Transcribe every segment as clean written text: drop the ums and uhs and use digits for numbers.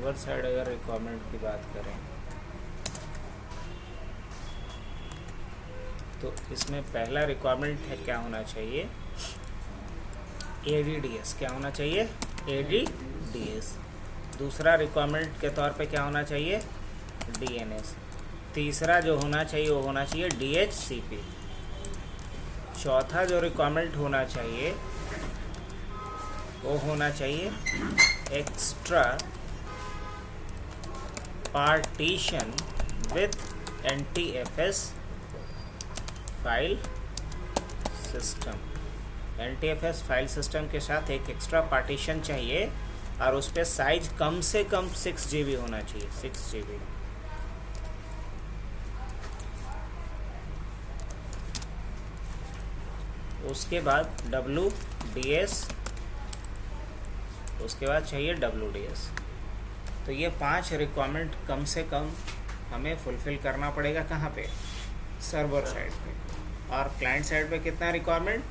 Server side अगर requirement की बात करें तो इसमें पहला रिक्वायरमेंट है क्या होना चाहिए, ADDS। क्या होना चाहिए, ADDS। दूसरा रिक्वायरमेंट के तौर पे क्या होना चाहिए, DNS। तीसरा जो होना चाहिए वो होना चाहिए DHCP। चौथा जो रिक्वायरमेंट होना चाहिए वो होना चाहिए extra partition with NTFS file system. NTFS file system के साथ एक एक्स्ट्रा पार्टीशन चाहिए और उस पर साइज कम से कम 6 GB होना चाहिए, 6 GB। उसके बाद WDS, उसके बाद चाहिए WDS। तो ये 5 रिक्वायरमेंट कम से कम हमें फुलफिल करना पड़ेगा कहाँ पे, सर्वर साइड पे। और क्लाइंट साइड पे कितना रिक्वायरमेंट,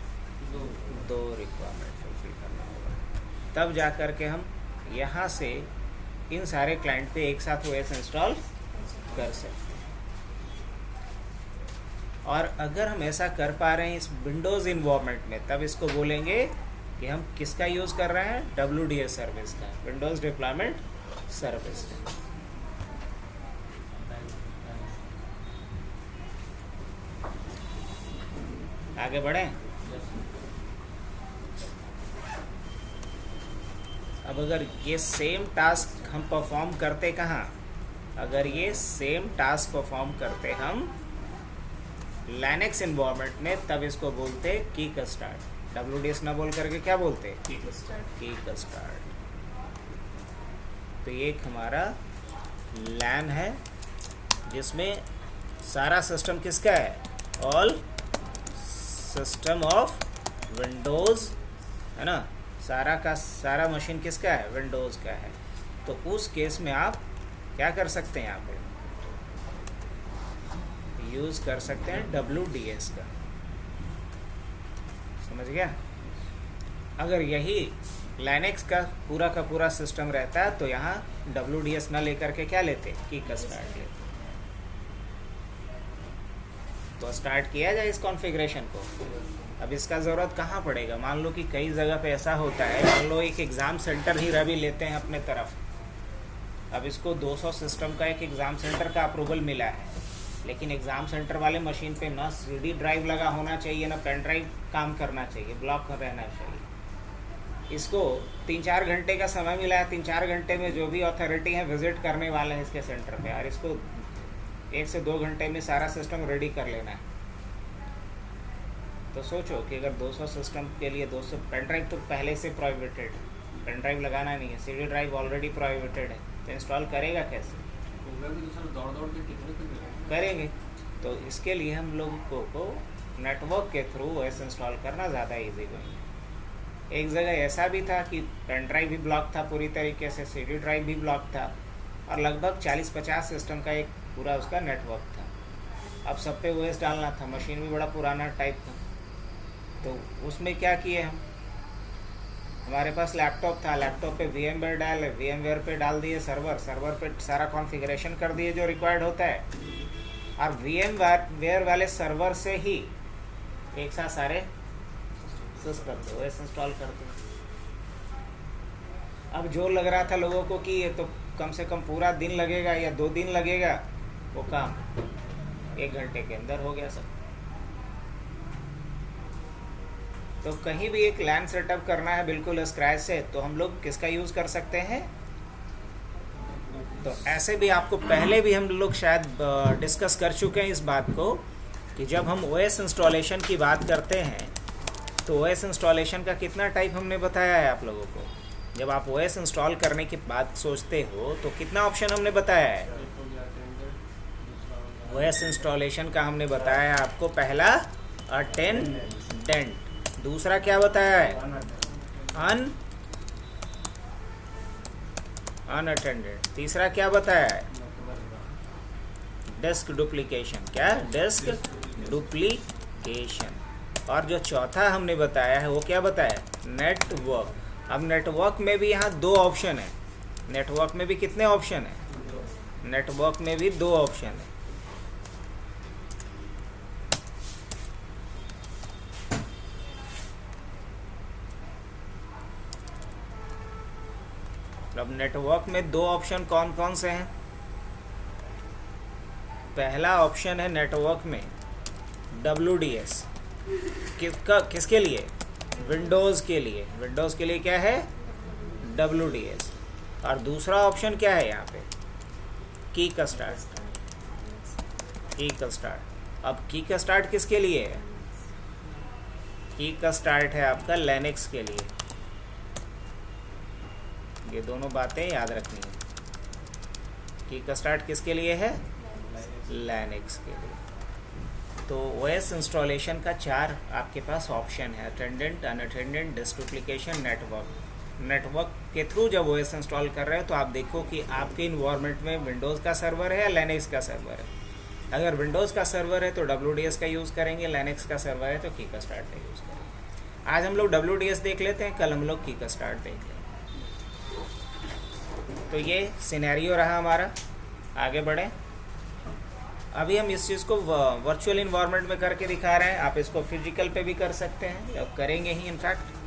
2 रिक्वायरमेंट फुलफिल करना होगा। तब जा कर के हम यहाँ से इन सारे क्लाइंट पे एक साथ OS इंस्टॉल कर सकते हैं। और अगर हम ऐसा कर पा रहे हैं इस विंडोज़ इन्वायरमेंट में, तब इसको बोलेंगे कि हम किसका यूज़ कर रहे हैं, WDS सर्विस का, विंडोज़ डिप्लॉयमेंट सर्विस का। आगे बढ़ें। अब अगर ये सेम टास्क हम परफॉर्म करते कहाँ, अगर ये सेम टास्क परफॉर्म करते हम Linux इन्वायरमेंट में, तब इसको बोलते किक स्टार्ट। WDS ना बोल करके क्या बोलते, किक स्टार्ट। तो ये एक हमारा LAN है जिसमें सारा सिस्टम किसका है, ऑल सिस्टम ऑफ विंडोज़ है ना, सारा का सारा मशीन किसका है, विंडोज़ का है। तो उस केस में आप क्या कर सकते हैं, यहाँ पे यूज़ कर सकते हैं WDS का। समझ गया। अगर यही Linux का पूरा सिस्टम रहता है तो यहाँ WDS ना लेकर के क्या लेते, किक स्टार्ट लेते। तो स्टार्ट किया जाए इस कॉन्फ़िगरेशन को। अब इसका ज़रूरत कहाँ पड़ेगा, मान लो कि कई जगह पे ऐसा होता है, मान लो एक एग्ज़ाम सेंटर ही रवि लेते हैं अपने तरफ। अब इसको 200 सिस्टम का एक एग्ज़ाम सेंटर का अप्रूवल मिला है, लेकिन एग्ज़ाम सेंटर वाले मशीन पे ना CD ड्राइव लगा होना चाहिए, ना पेन ड्राइव काम करना चाहिए, ब्लॉक रहना चाहिए। इसको 3-4 घंटे का समय मिला है, 3-4 घंटे में जो भी अथॉरिटी है विज़िट करने वाले हैं इसके सेंटर पे, और इसको 1 से 2 घंटे में सारा सिस्टम रेडी कर लेना है। तो सोचो कि अगर 200 सिस्टम के लिए 200 पेन ड्राइव तो पहले से प्रोहिबिटेड है, पेन ड्राइव लगाना नहीं है, CD ड्राइव ऑलरेडी प्रोहिबिटेड है, तो इंस्टॉल करेगा कैसे, दौड़ के करेंगे। तो इसके लिए हम लोगों को नेटवर्क के थ्रू OS इंस्टॉल करना ज़्यादा ईजी बनेगा। एक जगह ऐसा भी था कि पेन ड्राइव भी ब्लॉक था पूरी तरीके से, CD ड्राइव भी ब्लॉक था, और लगभग 40-50 सिस्टम का एक पूरा उसका नेटवर्क था। अब सब पे OS डालना था, मशीन भी बड़ा पुराना टाइप था। तो उसमें क्या किए हम, हमारे पास लैपटॉप था, लैपटॉप पे VMware डाले, VMware पे डाल दिए सर्वर पे सारा कॉन्फ़िगरेशन कर दिए जो रिक्वायर्ड होता है, और VMware वाले सर्वर से ही एक साथ सारे सिस्टम पे OS इंस्टॉल करते हैं। अब जो लग रहा था लोगों को कि ये तो कम से कम पूरा दिन लगेगा या 2 दिन लगेगा, वो काम 1 घंटे के अंदर हो गया सब। तो कहीं भी एक LAN सेटअप करना है बिल्कुल स्क्रैच से, तो हम लोग किसका यूज़ कर सकते हैं। तो ऐसे भी आपको पहले भी हम लोग शायद डिस्कस कर चुके हैं इस बात को कि जब हम OS इंस्टॉलेशन की बात करते हैं तो OS इंस्टॉलेशन का कितना टाइप हमने बताया है आप लोगों को। जब आप OS इंस्टॉल करने की बात सोचते हो तो कितना ऑप्शन हमने बताया है, OS इंस्टॉलेशन का हमने बताया है आपको, पहला अटेंडेंट, दूसरा क्या बताया है, अनअटेंडेड, तीसरा क्या बताया है, डिस्क डुप्लीकेशन, क्या डिस्क डुप्लीकेशन, और जो चौथा हमने बताया है वो क्या बताया, नेटवर्क। अब नेटवर्क में भी यहाँ 2 ऑप्शन है, नेटवर्क में भी कितने ऑप्शन है? नेटवर्क में भी 2 ऑप्शन है। अब नेटवर्क में 2 ऑप्शन कौन कौन से हैं? पहला ऑप्शन है नेटवर्क में WDS, किसके लिए? विंडोज़ के लिए। विंडोज़ के लिए क्या है? WDS। और दूसरा ऑप्शन क्या है यहाँ पे? की का स्टार्ट। की का स्टार्ट। अब की का स्टार्ट किसके लिए है? की का स्टार्ट है आपका लिनक्स के लिए। ये दोनों बातें याद रखनी है। की का स्टार्ट किसके लिए है? लिनक्स के लिए। तो OS इंस्टॉलेशन का 4 आपके पास ऑप्शन है, अटेंडेंट, अनअटेंडेंट, डिस्डुप्लिकेशन, नेटवर्क। नेटवर्क के थ्रू जब OS इंस्टॉल कर रहे हो तो आप देखो कि आपके इन्वायरमेंट में विंडोज़ का सर्वर है या लिनक्स का सर्वर है। अगर विंडोज़ का सर्वर है तो WDS का यूज़ करेंगे, लिनक्स का सर्वर है तो की का स्टार्ट का यूज़ करेंगे। आज हम लोग WDS देख लेते हैं, कल हम लोग की का स्टार्ट देख लेंगे। तो ये सिनेरियो रहा हमारा। आगे बढ़ें। अभी हम इस चीज़ को वर्चुअल इन्वायरमेंट में करके दिखा रहे हैं, आप इसको फिजिकल पे भी कर सकते हैं, अब करेंगे ही इनफैक्ट।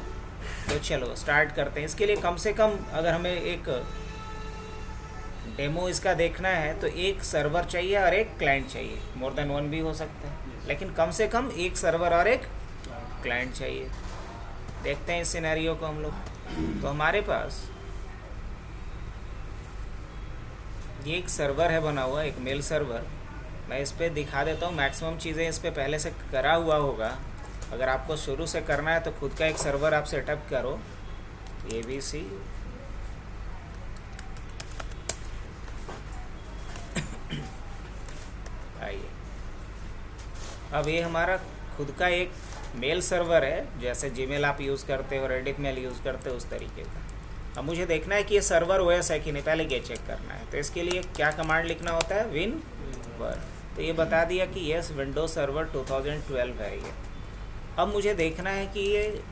तो चलो स्टार्ट करते हैं। इसके लिए कम से कम अगर हमें एक डेमो इसका देखना है तो एक सर्वर चाहिए और एक क्लाइंट चाहिए। मोर देन वन भी हो सकता है, लेकिन कम से कम एक सर्वर और एक क्लाइंट चाहिए। देखते हैं इस सिनेरियो को हम लोग। तो हमारे पास ये एक सर्वर है बना हुआ, एक मेल सर्वर। मैं इस पर दिखा देता हूँ, मैक्सिमम चीज़ें इस पर पहले से करा हुआ होगा। अगर आपको शुरू से करना है तो खुद का एक सर्वर आप सेटअप करो। ABC आइए, अब ये हमारा खुद का एक मेल सर्वर है, जैसे जीमेल आप यूज़ करते हो, रेडिट मेल यूज़ करते हो, उस तरीके का। अब मुझे देखना है कि ये सर्वर OS है कि नहीं, पहले ये चेक करना है। तो इसके लिए क्या कमांड लिखना होता है? WinVer। तो ये बता दिया कि यस विंडोज सर्वर 2012 है ये। अब मुझे देखना है कि ये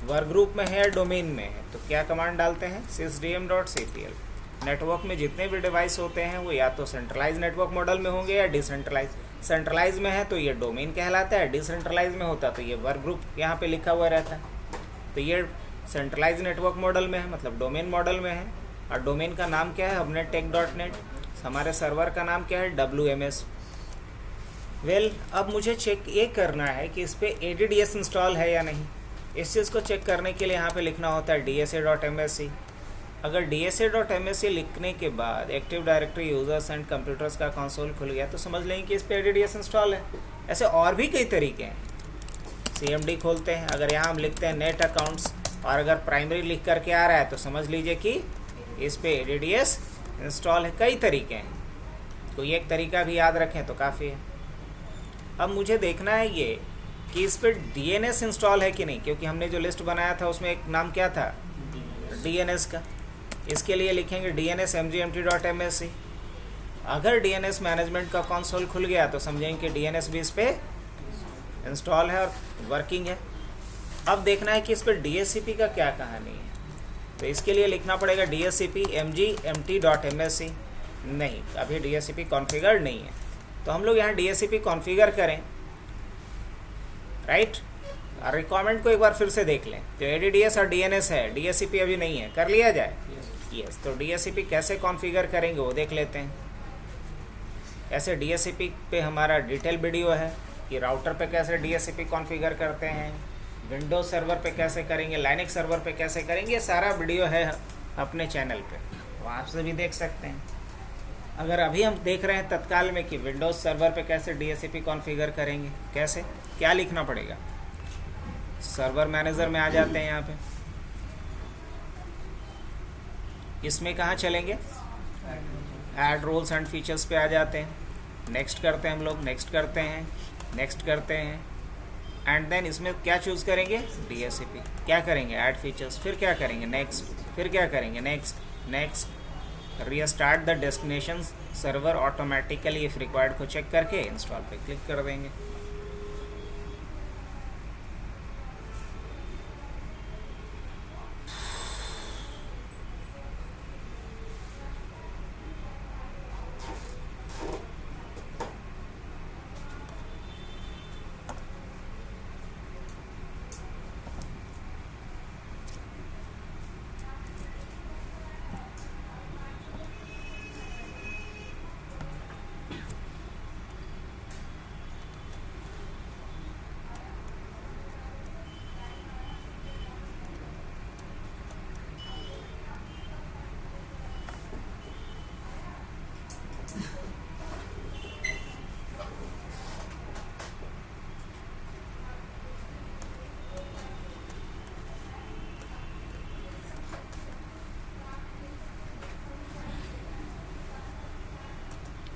वर्क ग्रुप में है या डोमेन में है। तो क्या कमांड डालते हैं? sysdm.cpl। नेटवर्क में जितने भी डिवाइस होते हैं वो या तो सेंट्रलाइज नेटवर्क मॉडल में होंगे या डिसेंट्रलाइज। सेंट्रलाइज में है तो ये डोमेन कहलाता है, डिसेंट्रलाइज में होता तो ये वर्क ग्रुप यहाँ पे लिखा हुआ रहता है। तो ये सेंट्रलाइज नेटवर्क मॉडल में है, मतलब डोमेन मॉडल में है। और डोमेन का नाम क्या है? हमने tech.net। हमारे सर्वर का नाम क्या है? WMS। अब मुझे चेक ये करना है कि इस पर ADDS इंस्टॉल है या नहीं। इस चीज़ को चेक करने के लिए यहाँ पे लिखना होता है dsa.msc। अगर dsa.msc लिखने के बाद active directory users and computers का कंसोल खुल गया तो समझ लेंगे कि इस पर ADDS इंस्टॉल है। ऐसे और भी कई तरीके हैं। CMD खोलते हैं, अगर यहाँ हम लिखते हैं नेट अकाउंट्स और अगर प्राइमरी लिख करके आ रहा है तो समझ लीजिए कि इस पर ADDS इंस्टॉल है। कई तरीके हैं, कोई एक तरीका भी याद रखें तो काफ़ी है। अब मुझे देखना है ये कि इस पर DNS इंस्टॉल है कि नहीं, क्योंकि हमने जो लिस्ट बनाया था उसमें एक नाम क्या था? DNS का। इसके लिए लिखेंगे DNS mgmt.msc। अगर DNS मैनेजमेंट का कंसोल खुल गया तो समझेंगे कि DNS भी इस पर इंस्टॉल है और वर्किंग है। अब देखना है कि इस पर DHCP का क्या कहानी है। तो इसके लिए लिखना पड़ेगा DHCP mgmt.msc। नहीं, अभी DHCP कॉन्फ़िगर नहीं है, तो हम लोग यहाँ DHCP कॉन्फ़िगर करें, राइट। और रिक्वायरमेंट को एक बार फिर से देख लें। तो ADDS और DNS है, DHCP अभी नहीं है, कर लिया जाए। यस, तो DHCP कैसे कॉन्फ़िगर करेंगे वो देख लेते हैं। ऐसे DHCP पे हमारा डिटेल वीडियो है कि राउटर पे कैसे DHCP कॉन्फ़िगर करते हैं, विंडोज सर्वर पे कैसे करेंगे, लाइनक्स सर्वर पे कैसे करेंगे, ये सारा वीडियो है अपने चैनल पे, वहाँ से भी देख सकते हैं। अगर अभी हम देख रहे हैं तत्काल में कि विंडोज सर्वर पे कैसे DHCP कॉन्फ़िगर करेंगे, कैसे, क्या लिखना पड़ेगा? सर्वर मैनेजर में आ जाते हैं यहाँ पे। इसमें कहाँ चलेंगे? ऐड रोल्स एंड फीचर्स पे आ जाते हैं। नेक्स्ट करते हैं हम लोग, नेक्स्ट करते हैं, नेक्स्ट करते हैं, एंड देन इसमें क्या चूज़ करेंगे? DHCP। क्या करेंगे? Add features. फिर क्या करेंगे? नेक्स्ट। फिर क्या करेंगे? Next, next. Restart the destination server automatically if required को चेक करके इंस्टॉल पे क्लिक कर देंगे।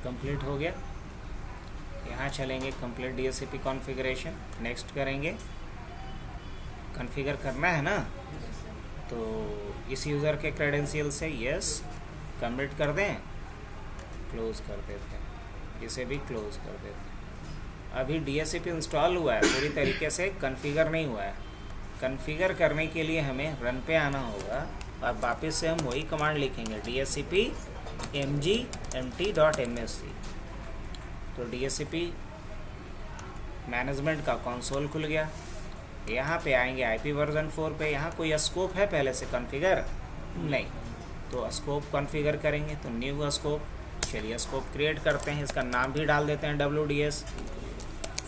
कंप्लीट हो गया। यहाँ चलेंगे कंप्लीट DHCP कॉन्फ़िगरेशन, नेक्स्ट करेंगे। कॉन्फ़िगर करना है ना, तो इस यूज़र के क्रेडेंशियल से यस कमिट कर दें, क्लोज़ कर देते हैं, इसे भी क्लोज़ कर देते हैं। अभी DHCP इंस्टॉल हुआ है, पूरी तरीके से कॉन्फ़िगर नहीं हुआ है। कॉन्फ़िगर करने के लिए हमें रन पे आना होगा और वापस से हम वही कमांड लिखेंगे DHCP mg-mt.msc। तो DHCP मैनेजमेंट का कंसोल खुल गया। यहाँ पे आएंगे IP वर्जन 4 पे। यहाँ कोई स्कोप है पहले से कॉन्फ़िगर नहीं, तो स्कोप कॉन्फ़िगर करेंगे। तो न्यू स्कोप, चलिए स्कोप क्रिएट करते हैं। इसका नाम भी डाल देते हैं WDS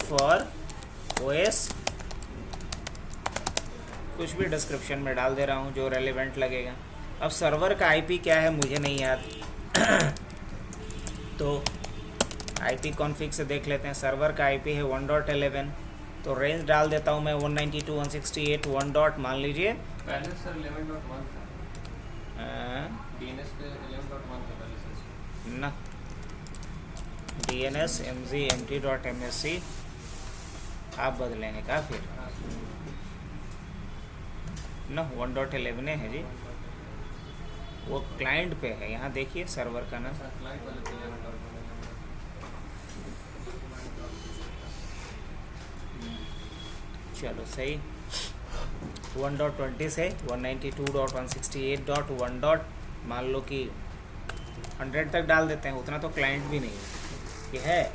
फॉर OS, कुछ भी डिस्क्रिप्शन में डाल दे रहा हूँ जो रेलेवेंट लगेगा। अब सर्वर का IP क्या है मुझे नहीं याद तो IP कॉन्फ़िग से देख लेते हैं। सर्वर का IP है 1.11, तो रेंज डाल देता हूँ मैं 192.168 1 डॉट मान लीजिए। पहले सर 11.1 था, DNS पे 11.1 था पहले सर ना, DNS mg-mt.msc आप बदले हैं क्या फिर ना, 1.11 है जी, वो क्लाइंट पे है। यहाँ देखिए सर्वर का नाम, क्लाइंट वाले पे 11.1 चलो सही। 1.20 से 192.168.1 डॉट मान लो कि 100 तक डाल देते हैं, उतना तो क्लाइंट भी नहीं है। ये है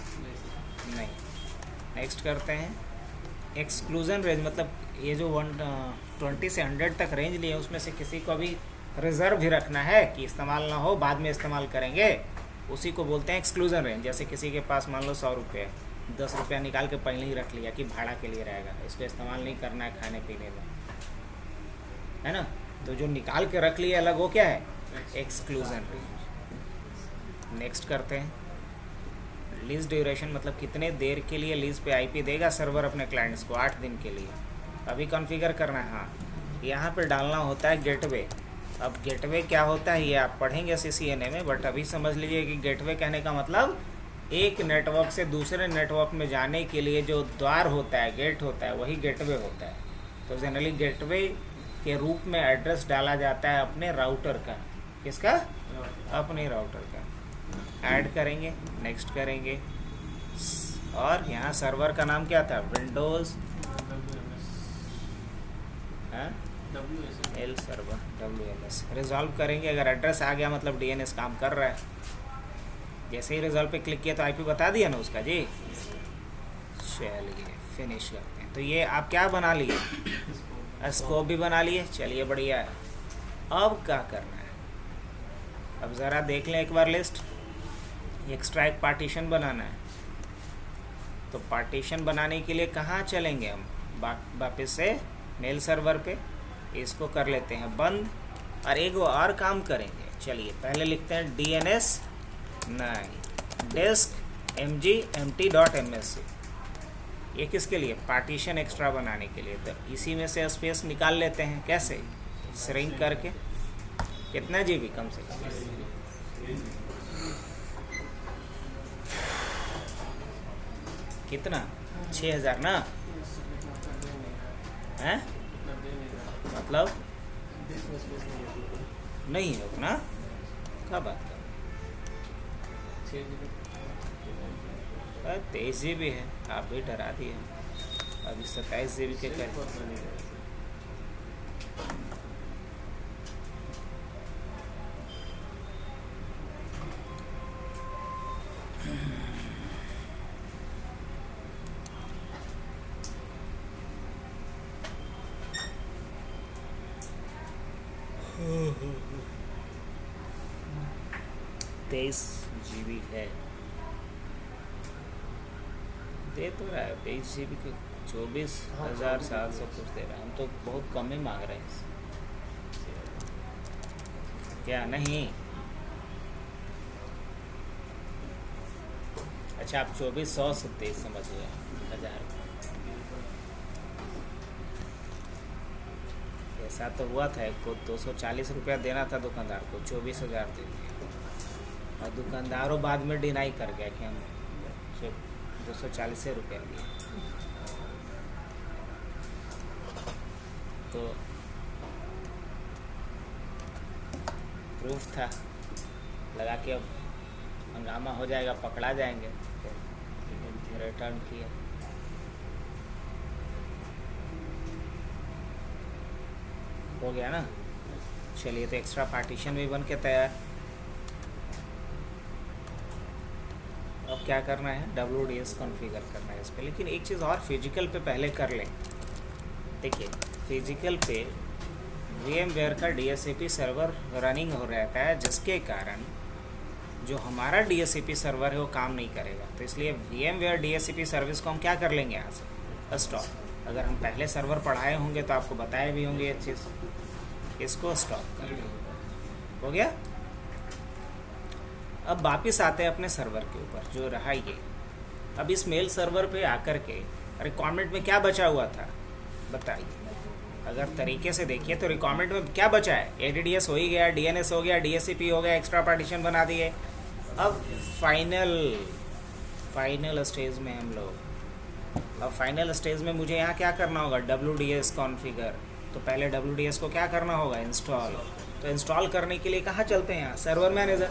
नहीं। नेक्स्ट करते हैं। एक्सक्लूजन रेंज मतलब ये जो 120 से 100 तक रेंज लिए उसमें से किसी को भी रिजर्व भी रखना है कि इस्तेमाल ना हो, बाद में इस्तेमाल करेंगे, उसी को बोलते हैं एक्सक्लूजन रेंज। जैसे किसी के पास मान लो 100 रुपये, 10 रुपया निकाल के पहले ही रख लिया कि भाड़ा के लिए रहेगा, इसको इस्तेमाल नहीं करना है खाने पीने में, है ना। तो जो निकाल के रख लिया अलग, वो क्या है, एक्सक्लूजन रेंज। नेक्स्ट करते हैं। लीज ड्यूरेशन मतलब कितने देर के लिए लीज पे IP देगा सर्वर अपने क्लाइंट्स को, 8 दिन के लिए। अभी कॉन्फ़िगर करना है। हाँ, यहाँ पे डालना होता है गेटवे। अब गेटवे क्या होता है ये आप पढ़ेंगे CCNA में, बट अभी समझ लीजिए कि गेटवे कहने का मतलब एक नेटवर्क से दूसरे नेटवर्क में जाने के लिए जो द्वार होता है, गेट होता है, वही गेटवे होता है। तो जनरली गेटवे के रूप में एड्रेस डाला जाता है अपने राउटर का। किसका? अपने राउटर का। ऐड करेंगे, नेक्स्ट करेंगे, और यहाँ सर्वर का नाम क्या था, Windows L server WMS। Resolve करेंगे। अगर एड्रेस आ गया मतलब DNS काम कर रहा है। जैसे ही रिजॉल्व पे क्लिक किया तो IP बता दिया ना उसका जी। चलिए फिनिश करते हैं। तो ये आप क्या बना लिए, स्कोप भी बना लिए। चलिए बढ़िया है। अब क्या करना है, अब ज़रा देख लें एक बार लिस्ट। एक्स्ट्रा एक पार्टीशन बनाना है। तो पार्टीशन बनाने के लिए कहाँ चलेंगे हम, वापस से मेल सर्वर पे। इसको कर लेते हैं बंद, और एक और काम करेंगे। चलिए पहले लिखते हैं DNS नहीं डेस्क mg-mt.msc। ये किसके लिए, पार्टीशन एक्स्ट्रा बनाने के लिए। तो इसी में से स्पेस निकाल लेते हैं। कैसे, श्रिंक करके। कितना GB कम से कम, कितना, 6000 ना है, मतलब नहीं है उतना। क्या बात कर, 23 GB है, आप भी डरा दिए। अभी 27 GB के कर। तेईस GB है, दे तो रहा है 23 GB के 24,700 कुछ दे रहा है। हम तो बहुत कम ही मांग रहे हैं। क्या नहीं, अच्छा आप 2400 से 23 समझ गए, 1000। ऐसा तो हुआ था, एक को 240 रुपया देना था दुकानदार को, 24,000 दे दिया। और दुकानदारों बाद में डिनाई कर गया कि हम सिर्फ 240 रुपये लिए। तो प्रूफ था, लगा कि अब हंगामा हो जाएगा, पकड़ा जाएंगे, तो रिटर्न किया। हो गया ना। चलिए, तो एक्स्ट्रा पार्टीशन भी बन के तैयार। अब क्या करना है, WDS कॉन्फ़िगर करना है इस पर। लेकिन एक चीज़ और फिजिकल पे पहले कर लें। देखिए, फिजिकल पे VMware का DSCP सर्वर रनिंग हो रहता है, जिसके कारण जो हमारा DSCP सर्वर है वो काम नहीं करेगा। तो इसलिए VMware DSCP सर्विस को हम क्या कर लेंगे यहाँ से, स्टॉप। अगर हम पहले सर्वर पढ़ाए होंगे तो आपको बताए भी होंगे ये चीज़। इसको स्टॉप कर लें। हो गया। अब वापिस आते हैं अपने सर्वर के ऊपर जो रहा ये। अब इस मेल सर्वर पे आकर के रिक्वायरमेंट में क्या बचा हुआ था बताइए। अगर तरीके से देखिए तो रिक्वायरमेंट में क्या बचा है, ADDS हो ही गया, DNS हो गया, DSCP हो गया, एक्स्ट्रा पार्टीशन बना दिए। अब फाइनल स्टेज में हम लोग। अब फाइनल स्टेज में मुझे यहाँ क्या करना होगा, WDS कॉन्फ़िगर। तो पहले WDS को क्या करना होगा, इंस्टॉल। तो इंस्टॉल करने के लिए कहाँ चलते हैं, यहाँ सर्वर मैनेजर।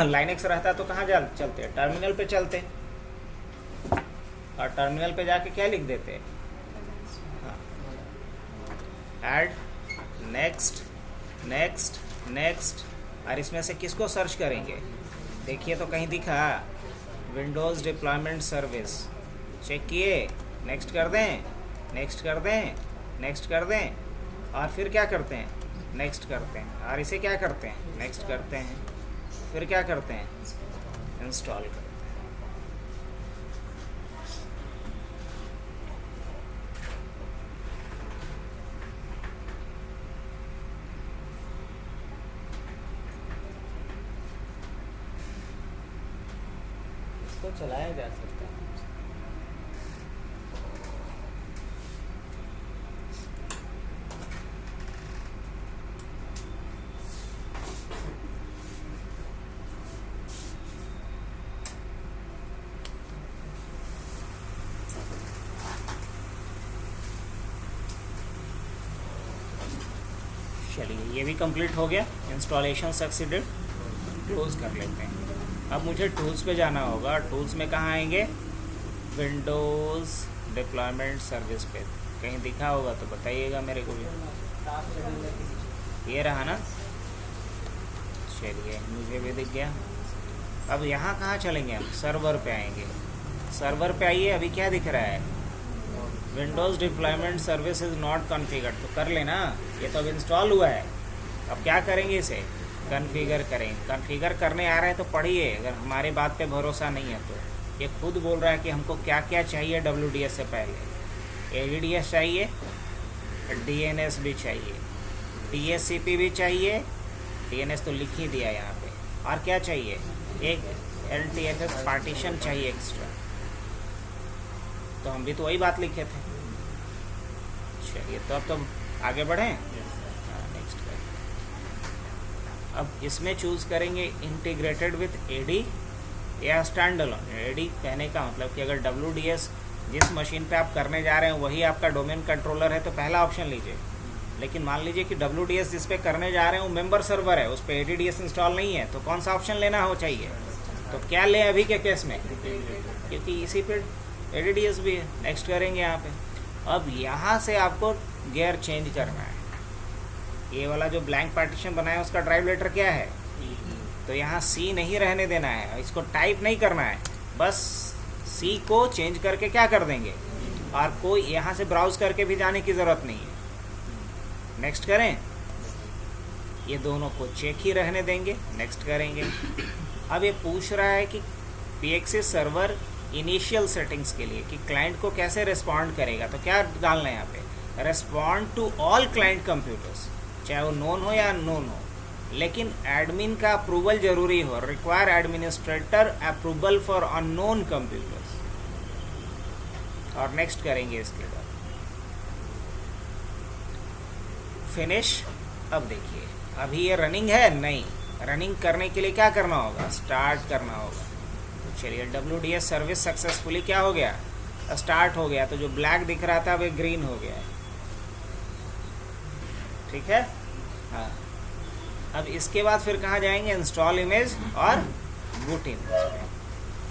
लाइनेक्स रहता तो कहाँ चलते हैं, टर्मिनल पे चलते। और टर्मिनल पे जाके क्या लिख देते, ऐड नेक्स्ट नेक्स्ट नेक्स्ट। और इसमें से किसको सर्च करेंगे, देखिए तो कहीं दिखा विंडोज़ डिप्लॉयमेंट सर्विस। चेक किए, नेक्स्ट कर दें, नेक्स्ट कर दें, नेक्स्ट कर दें। और फिर क्या करते हैं, नेक्स्ट करते हैं। और इसे क्या करते हैं, नेक्स्ट करते हैं। फिर क्या करते हैं, इंस्टॉल करते हैं। इसको चलाया जा सकता है। चलिए, ये भी कंप्लीट हो गया, इंस्टॉलेशन सक्सीडेड। क्लोज कर लेते हैं। अब मुझे टूल्स पे जाना होगा। टूल्स में कहाँ आएंगे, विंडोज़ डिप्लॉयमेंट सर्विस पे। कहीं दिखा होगा तो बताइएगा मेरे को भी। ये रहा ना, चलिए मुझे भी दिख गया। अब यहाँ कहाँ चलेंगे हम, सर्वर पे आएंगे। सर्वर पे आइए, अभी क्या दिख रहा है, Windows deployment service is not configured. तो कर लेना, ये तो अब इंस्टॉल हुआ है। अब क्या करेंगे, इसे कॉन्फ़िगर करें। कॉन्फ़िगर करने आ रहे हैं तो पढ़िए, अगर हमारे बात पे भरोसा नहीं है तो। ये खुद बोल रहा है कि हमको क्या क्या चाहिए WDS से पहले। ADDS चाहिए, DNS भी चाहिए, DSCP भी चाहिए, DNS तो लिख ही दिया यहाँ पे। और क्या चाहिए, एक LTFS पार्टीशन चाहिए एक्स्ट्रा। तो हम भी तो वही बात लिखे थे। चलिए, तो अब तो आगे बढ़ें। नेक्स्ट करें। अब इसमें चूज़ करेंगे इंटीग्रेटेड विथ AD या स्टैंड अलोन। AD कहने का मतलब कि अगर WDS जिस मशीन पे आप करने जा रहे हैं वही आपका डोमेन कंट्रोलर है तो पहला ऑप्शन लीजिए। लेकिन मान लीजिए कि WDS जिस पे करने जा रहे हैं वो मेंबर सर्वर है, उस पर ADDS इंस्टॉल नहीं है, तो कौन सा ऑप्शन लेना हो चाहिए। तो क्या लें अभी के केस में, क्योंकि इसी पे ADDS भी है। नेक्स्ट करेंगे यहाँ पे। अब यहाँ से आपको गियर चेंज करना है। ये वाला जो ब्लैंक पार्टीशन बनाया है उसका ड्राइव लेटर क्या है, तो यहाँ C नहीं रहने देना है, इसको टाइप नहीं करना है, बस C को चेंज करके क्या कर देंगे, और कोई यहाँ से ब्राउज करके भी जाने की ज़रूरत नहीं है। नेक्स्ट करें, ये दोनों को चेक ही रहने देंगे, नेक्स्ट करेंगे। अब ये पूछ रहा है कि PXE सर्वर इनिशियल सेटिंग्स के लिए कि क्लाइंट को कैसे रिस्पॉन्ड करेगा। तो क्या डालना है यहाँ पे, respond to all client computers, चाहे वो नोन हो या अननोन हो, लेकिन एडमिन का अप्रूवल जरूरी हो। Require administrator approval for unknown computers. और नेक्स्ट करेंगे इसके बाद, फिनिश। अब देखिए, अभी ये रनिंग है नहीं, रनिंग करने के लिए क्या करना होगा, स्टार्ट करना होगा। तो चलिए WDS सर्विस सक्सेसफुली क्या हो गया, स्टार्ट हो गया। तो जो ब्लैक दिख रहा था वो ग्रीन हो गया है, ठीक है। हाँ, अब इसके बाद फिर कहाँ जाएंगे, इंस्टॉल इमेज और बूट इमेज पे।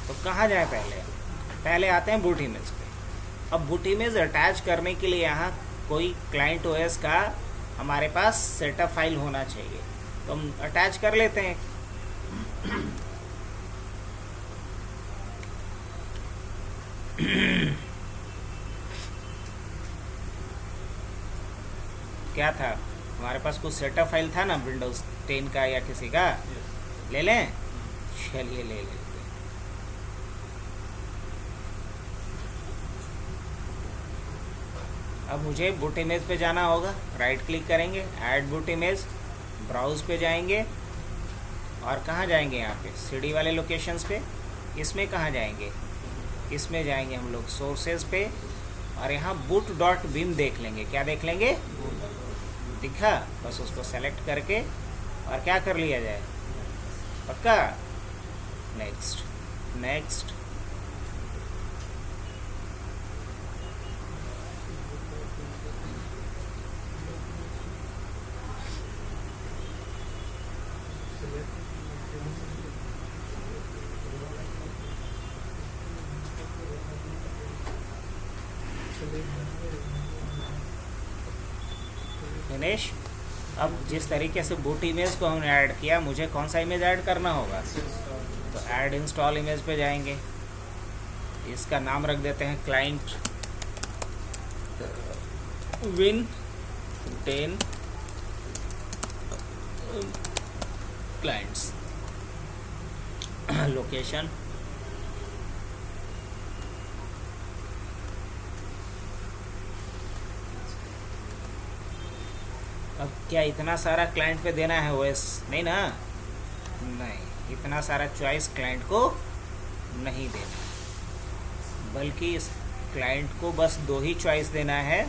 तो कहाँ जाए, पहले आते हैं बूट इमेज पे। अब बूट इमेज अटैच करने के लिए यहाँ कोई क्लाइंट ओएस का हमारे पास सेटअप फाइल होना चाहिए, तो हम अटैच कर लेते हैं। क्या था हमारे पास, कुछ सेटअप फाइल था ना विंडोज 10 का या किसी का, ले लें, चलिए ले लेते हैं। अब मुझे बूट इमेज पे जाना होगा, राइट क्लिक करेंगे, ऐड बूट इमेज, ब्राउज पे जाएंगे और कहाँ जाएंगे, यहाँ पे CD वाले लोकेशंस पे। इसमें कहाँ जाएंगे, इसमें जाएंगे हम लोग सोर्सेज पे और यहाँ boot.bin देख लेंगे। क्या देख लेंगे, दिखा, बस उसको सेलेक्ट करके और क्या कर लिया जाए, पक्का, नेक्स्ट नेक्स्ट। फिनिश। अब जिस तरीके से बूट इमेज को हमने ऐड किया, मुझे कौन सा इमेज ऐड करना होगा, तो ऐड इंस्टॉल इमेज पे जाएंगे। इसका नाम रख देते हैं क्लाइंट विन 10 क्लाइंट्स। लोकेशन अब क्या इतना सारा क्लाइंट पे देना है ओएस, नहीं ना, नहीं, इतना सारा चॉइस क्लाइंट को नहीं देना, बल्कि इस क्लाइंट को बस 2 ही चॉइस देना है,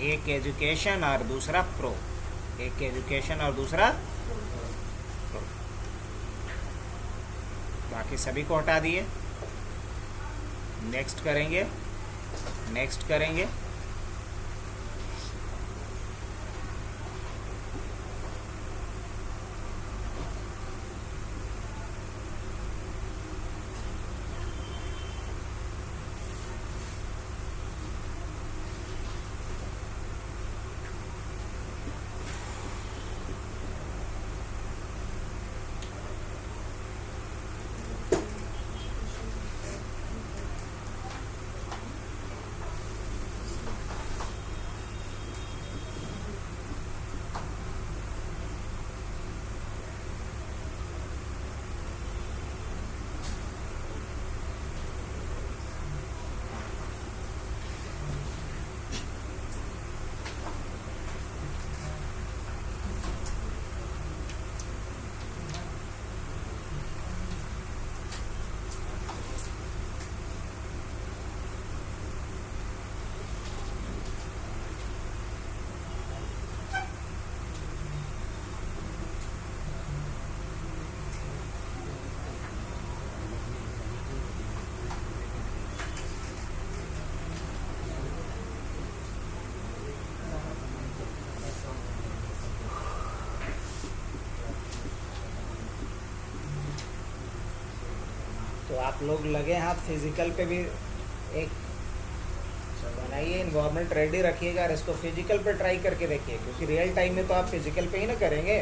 एक एजुकेशन और दूसरा प्रो, एक एजुकेशन और दूसरा प्रो। बाकी सभी को हटा दिए, नेक्स्ट करेंगे, नेक्स्ट करेंगे। तो आप लोग लगे हाथ फिजिकल पे भी एक बनाइए, इन्वायरमेंट रेडी रखिएगा और इसको फिजिकल पे ट्राई करके देखिए, क्योंकि रियल टाइम में तो आप फिजिकल पे ही ना करेंगे।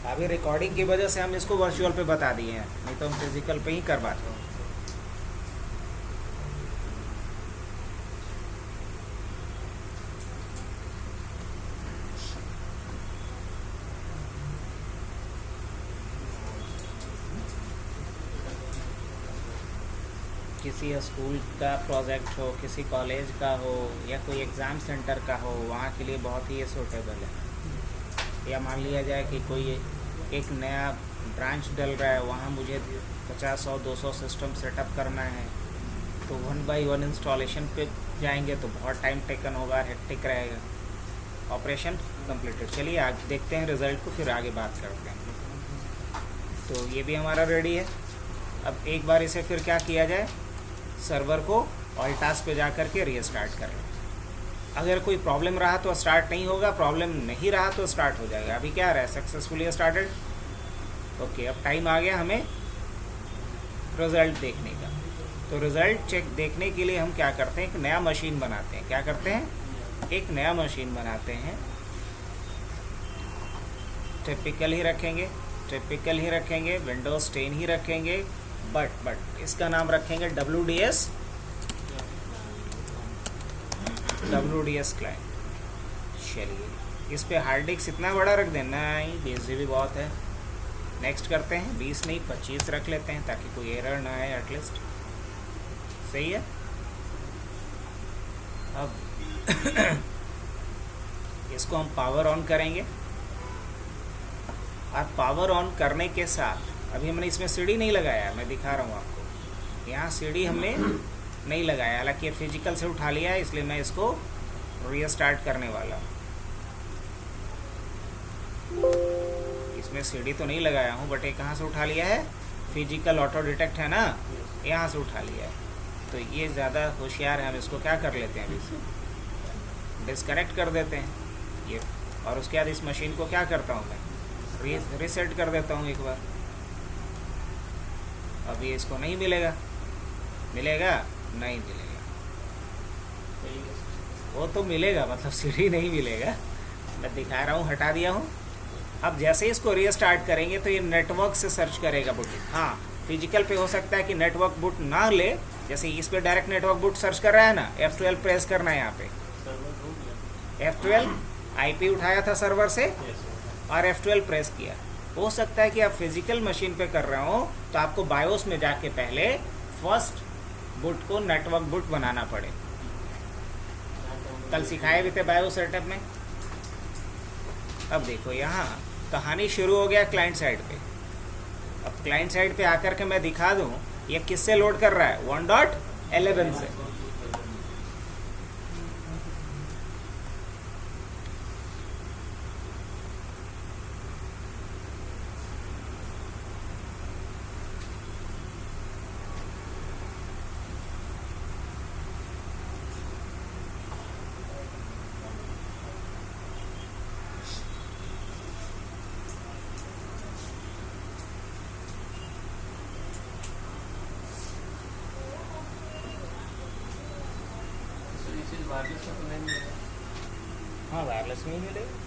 अभी रिकॉर्डिंग की वजह से हम इसको वर्चुअल पे बता दिए हैं, नहीं तो हम फिजिकल पे ही करवाते हैं। किसी स्कूल का प्रोजेक्ट हो, किसी कॉलेज का हो या कोई एग्ज़ाम सेंटर का हो, वहाँ के लिए बहुत ही ये सूटेबल है। या मान लिया जाए कि कोई एक नया ब्रांच डल रहा है, वहाँ मुझे 50, 100, 200 सिस्टम सेटअप करना है, तो 1 बाय 1 इंस्टॉलेशन पे जाएंगे तो बहुत टाइम टेकन होगा, हेक्टिक रहेगा, ऑपरेशन कंप्लीटेड। चलिए आगे देखते हैं रिजल्ट को, फिर आगे बात करते हैं। तो ये भी हमारा रेडी है। अब एक बार इसे फिर क्या किया जाए, सर्वर को ऑल टास्क पे जा करके रीस्टार्ट कर लें। अगर कोई प्रॉब्लम रहा तो स्टार्ट नहीं होगा, प्रॉब्लम नहीं रहा तो स्टार्ट हो जाएगा। अभी क्या रहा है, सक्सेसफुली स्टार्टेड। ओके, अब टाइम आ गया हमें रिज़ल्ट देखने का। तो रिज़ल्ट चेक देखने के लिए हम क्या करते हैं, एक नया मशीन बनाते हैं। क्या करते हैं, एक नया मशीन बनाते हैं। टिपिकल ही रखेंगे, टिपिकल ही रखेंगे, विंडोज़ 10 ही रखेंगे, बट इसका नाम रखेंगे WDS क्लाइंट। चलिए इस पे हार्ड डिस्क इतना बड़ा रख देना, नहीं 20 GB बहुत है। नेक्स्ट करते हैं, 20 नहीं 25 रख लेते हैं ताकि कोई एरर ना आए एटलीस्ट। सही है। अब इसको हम पावर ऑन करेंगे, और पावर ऑन करने के साथ अभी हमने इसमें सीडी नहीं लगाया, मैं दिखा रहा हूँ आपको। यहाँ सीडी हमने नहीं लगाया, हालांकि फिजिकल से उठा लिया है, इसलिए मैं इसको रीस्टार्ट करने वाला हूँ। इसमें सीडी तो नहीं लगाया हूँ, बट ये कहाँ से उठा लिया है, फिजिकल ऑटो डिटेक्ट है ना, यहाँ से उठा लिया है। तो ये ज़्यादा होशियार है, हम इसको क्या कर लेते हैं, अभी डिस्कनेक्ट कर देते हैं ये। और उसके बाद इस मशीन को क्या करता हूँ मैं, रीसेट कर देता हूँ एक बार। अभी इसको नहीं मिलेगा, मिलेगा नहीं मिलेगा, वो तो मिलेगा, मतलब सीडी नहीं मिलेगा। मैं दिखा रहा हूँ, हटा दिया हूँ। अब जैसे ही इसको रीस्टार्ट करेंगे तो ये नेटवर्क से सर्च करेगा बुट। हाँ, फिजिकल पे हो सकता है कि नेटवर्क बुट ना ले, जैसे इस पे डायरेक्ट नेटवर्क बुट सर्च कर रहा है ना, F12 प्रेस करना है यहाँ पे। F12 IP उठाया था सर्वर से और F12 प्रेस किया। हो सकता है कि आप फिजिकल मशीन पे कर रहे हो तो आपको बायोस में जाके पहले फर्स्ट बुट को नेटवर्क बुट बनाना पड़े। कल सिखाए भी थे बायोस सेटअप में। अब देखो यहाँ कहानी शुरू हो गया क्लाइंट साइड पे। अब क्लाइंट साइड पे आकर के मैं दिखा दूँ ये किससे लोड कर रहा है, 1.11 से। हाँ, वायरलेस में ही मिलेगा।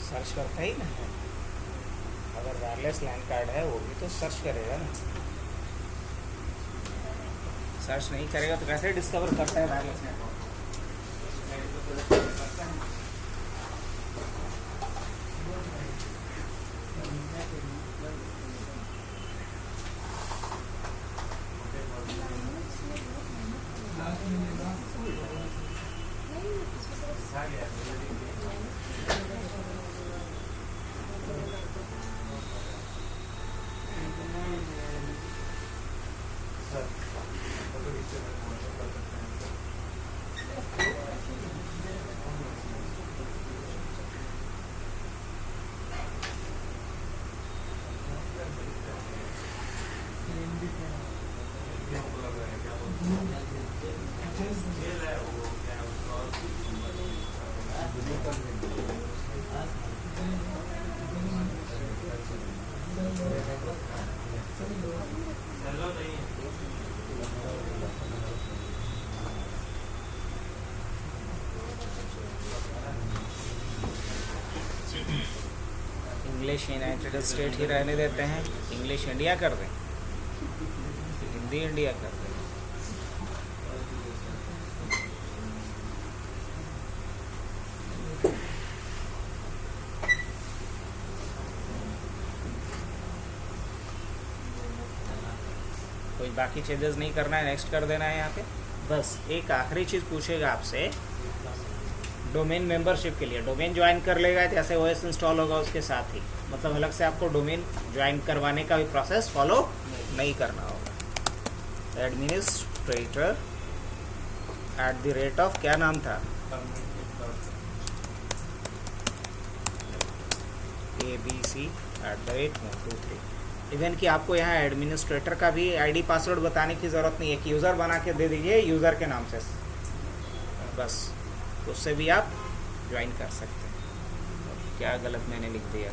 सर्च करता ही ना है, अगर वायरलेस लैन कार्ड है वो भी तो सर्च करेगा ना। सर्च नहीं करेगा तो कैसे डिस्कवर करता है wireless network. English united state ही रहने देते हैं, इंग्लिश इंडिया कर दें, हिंदी इंडिया कर दें। कोई बाकी चेंजेस नहीं करना है, नेक्स्ट कर देना है यहाँ पे। बस एक आखिरी चीज़ पूछेगा आपसे, डोमेन मेंबरशिप के लिए डोमेन ज्वाइन कर लेगा जैसे OS इंस्टॉल होगा उसके साथ ही, मतलब अलग से आपको डोमेन ज्वाइन करवाने का भी प्रोसेस फॉलो नहीं करना होगा। एडमिनिस्ट्रेटर एडमिनिस्ट्रेटर @ क्या नाम था, abc@123। इवन कि आपको यहाँ एडमिनिस्ट्रेटर का भी आईडी पासवर्ड बताने की ज़रूरत नहीं है, कि यूज़र बना के दे दीजिए यूज़र के नाम से, बस उससे भी आप ज्वाइन कर सकते हैं। क्या गलत मैंने लिख दिया,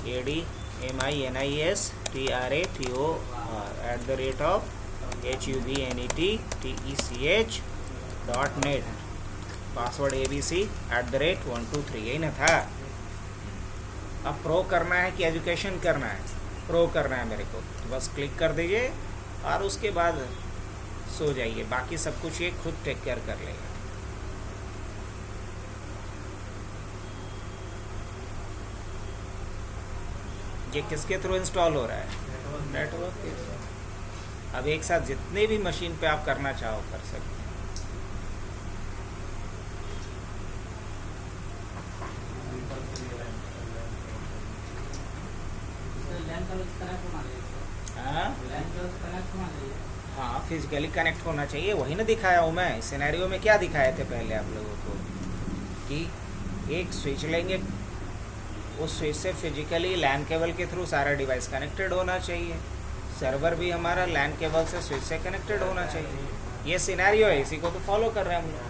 ADMINISTRATOR@HUBNETTECH.net, पासवर्ड abc@123, यही ना था। अब प्रो करना है कि एजुकेशन करना है, प्रो करना है मेरे को, तो बस क्लिक कर दीजिए और उसके बाद सो जाइए, बाकी सब कुछ ये खुद टेक केयर कर लेगा। ये किसके थ्रू इंस्टॉल हो रहा है, नेटवर्क के थ्रू। अब एक साथ जितने भी मशीन पे आप करना चाहो कर सकते हैं। हाँ, फिजिकली कनेक्ट होना चाहिए, वही ना दिखाया हूँ मैं। सिनेरियो में क्या दिखाए थे पहले आप लोगों को, कि एक स्विच लेंगे, उस स्विच से फिजिकली लैन केबल के थ्रू सारा डिवाइस कनेक्टेड होना चाहिए, सर्वर भी हमारा लैन केबल से स्विच से कनेक्टेड होना चाहिए। ये सिनेरियो है, इसी को तो फॉलो कर रहे हैं हम लोग।